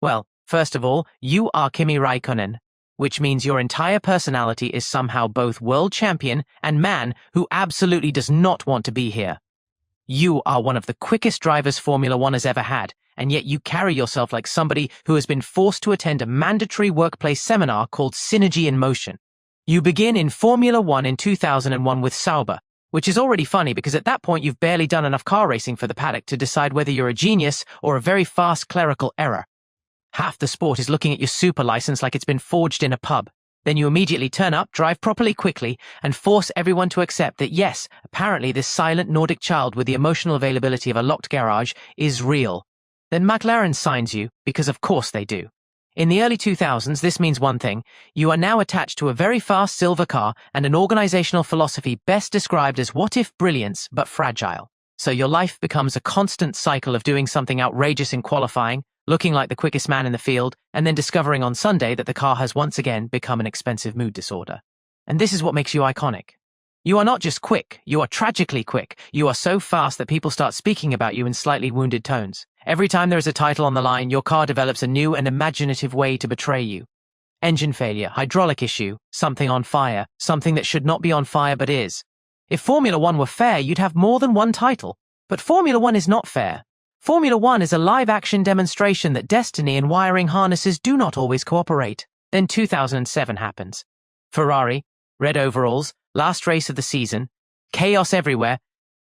Well, first of all, you are Kimi Raikkonen, which means your entire personality is somehow both world champion and man who absolutely does not want to be here. You are one of the quickest drivers Formula One has ever had, and yet you carry yourself like somebody who has been forced to attend a mandatory workplace seminar called Synergy in Motion. You begin in Formula One in 2001 with Sauber, which is already funny because at that point you've barely done enough car racing for the paddock to decide whether you're a genius or a very fast clerical error. Half the sport is looking at your super license like it's been forged in a pub. Then you immediately turn up, drive properly quickly, and force everyone to accept that yes, apparently this silent Nordic child with the emotional availability of a locked garage is real. Then McLaren signs you, because of course they do. In the early 2000s, this means one thing: you are now attached to a very fast silver car and an organizational philosophy best described as what-if brilliance, but fragile. So your life becomes a constant cycle of doing something outrageous in qualifying, looking like the quickest man in the field, and then discovering on Sunday that the car has once again become an expensive mood disorder. And this is what makes you iconic. You are not just quick, you are tragically quick. You are so fast that people start speaking about you in slightly wounded tones. Every time there is a title on the line, your car develops a new and imaginative way to betray you. Engine failure, hydraulic issue, something on fire, something that should not be on fire but is. If Formula One were fair, you'd have more than one title. But Formula One is not fair. Formula One is a live-action demonstration that destiny and wiring harnesses do not always cooperate. Then 2007 happens. Ferrari, red overalls, last race of the season, chaos everywhere,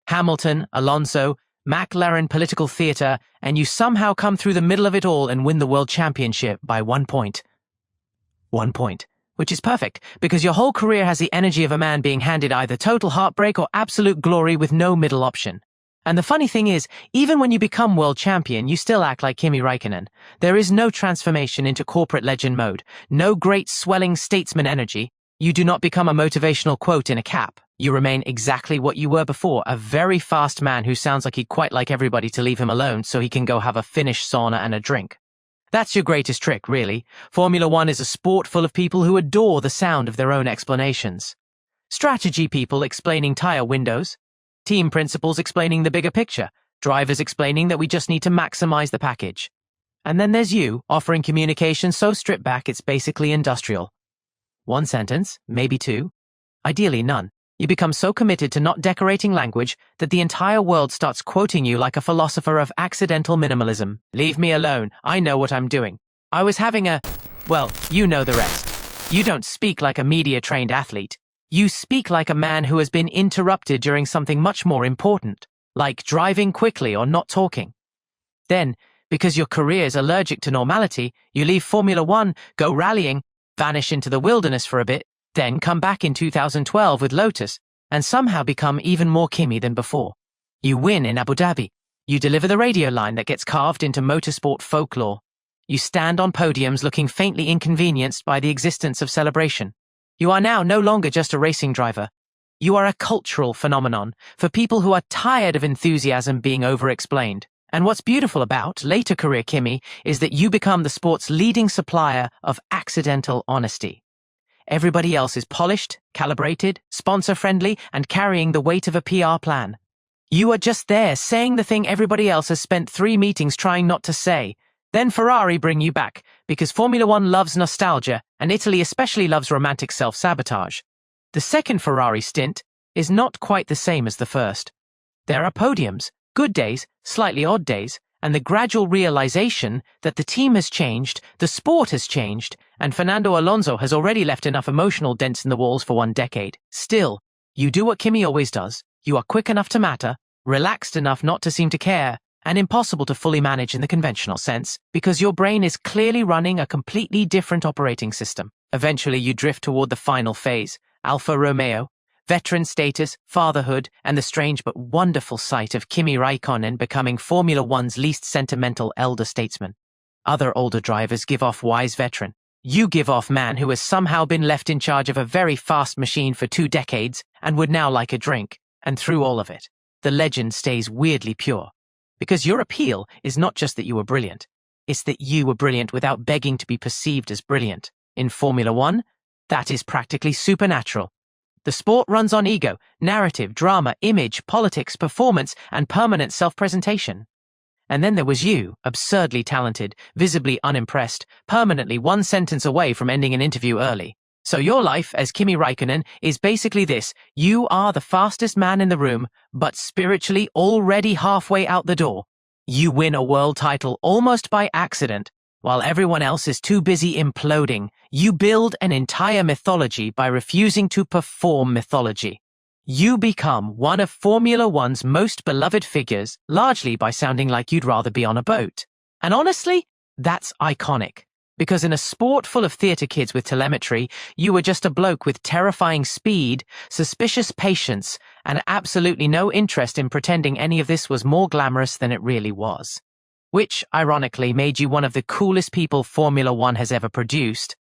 Hamilton, Alonso, McLaren political theatre, and you somehow come through the middle of it all and win the world championship by 1 point. 1 point. Which is perfect, because your whole career has the energy of a man being handed either total heartbreak or absolute glory with no middle option. And the funny thing is, even when you become world champion, you still act like Kimi Raikkonen. There is no transformation into corporate legend mode, no great swelling statesman energy. You do not become a motivational quote in a cap. You remain exactly what you were before, a very fast man who sounds like he'd quite like everybody to leave him alone so he can go have a Finnish sauna and a drink. That's your greatest trick, really. Formula One is a sport full of people who adore the sound of their own explanations. Strategy people explaining tire windows. Team principals explaining the bigger picture, drivers explaining that we just need to maximize the package. And then there's you, offering communication so stripped back it's basically industrial. One sentence, maybe two. Ideally none. You become so committed to not decorating language that the entire world starts quoting you like a philosopher of accidental minimalism. Leave me alone, I know what I'm doing. I was having a... well, you know the rest. You don't speak like a media-trained athlete. You speak like a man who has been interrupted during something much more important, like driving quickly or not talking. Then, because your career is allergic to normality, you leave Formula One, go rallying, vanish into the wilderness for a bit, then come back in 2012 with Lotus, and somehow become even more Kimi than before. You win in Abu Dhabi. You deliver the radio line that gets carved into motorsport folklore. You stand on podiums looking faintly inconvenienced by the existence of celebration. You are now no longer just a racing driver. You are a cultural phenomenon for people who are tired of enthusiasm being over-explained. And what's beautiful about later career Kimi is that you become the sport's leading supplier of accidental honesty. Everybody else is polished, calibrated, sponsor-friendly, and carrying the weight of a PR plan. You are just there saying the thing everybody else has spent 3 meetings trying not to say. Then Ferrari bring you back, because Formula One loves nostalgia, and Italy especially loves romantic self-sabotage. The second Ferrari stint is not quite the same as the first. There are podiums, good days, slightly odd days, and the gradual realization that the team has changed, the sport has changed, and Fernando Alonso has already left enough emotional dents in the walls for 1 decade. Still, you do what Kimi always does. You are quick enough to matter, relaxed enough not to seem to care, and impossible to fully manage in the conventional sense, because your brain is clearly running a completely different operating system. Eventually you drift toward the final phase, Alfa Romeo, veteran status, fatherhood, and the strange but wonderful sight of Kimi Raikkonen becoming Formula One's least sentimental elder statesman. Other older drivers give off wise veteran. You give off man who has somehow been left in charge of a very fast machine for 2 decades and would now like a drink, and through all of it, the legend stays weirdly pure. Because your appeal is not just that you were brilliant, it's that you were brilliant without begging to be perceived as brilliant. In Formula One, that is practically supernatural. The sport runs on ego, narrative, drama, image, politics, performance, and permanent self-presentation. And then there was you, absurdly talented, visibly unimpressed, permanently one sentence away from ending an interview early. So your life as Kimi Raikkonen is basically this: you are the fastest man in the room, but spiritually already halfway out the door. You win a world title almost by accident, while everyone else is too busy imploding. You build an entire mythology by refusing to perform mythology. You become one of Formula One's most beloved figures, largely by sounding like you'd rather be on a boat. And honestly, that's iconic. Because in a sport full of theatre kids with telemetry, you were just a bloke with terrifying speed, suspicious patience, and absolutely no interest in pretending any of this was more glamorous than it really was. Which, ironically, made you one of the coolest people Formula One has ever produced.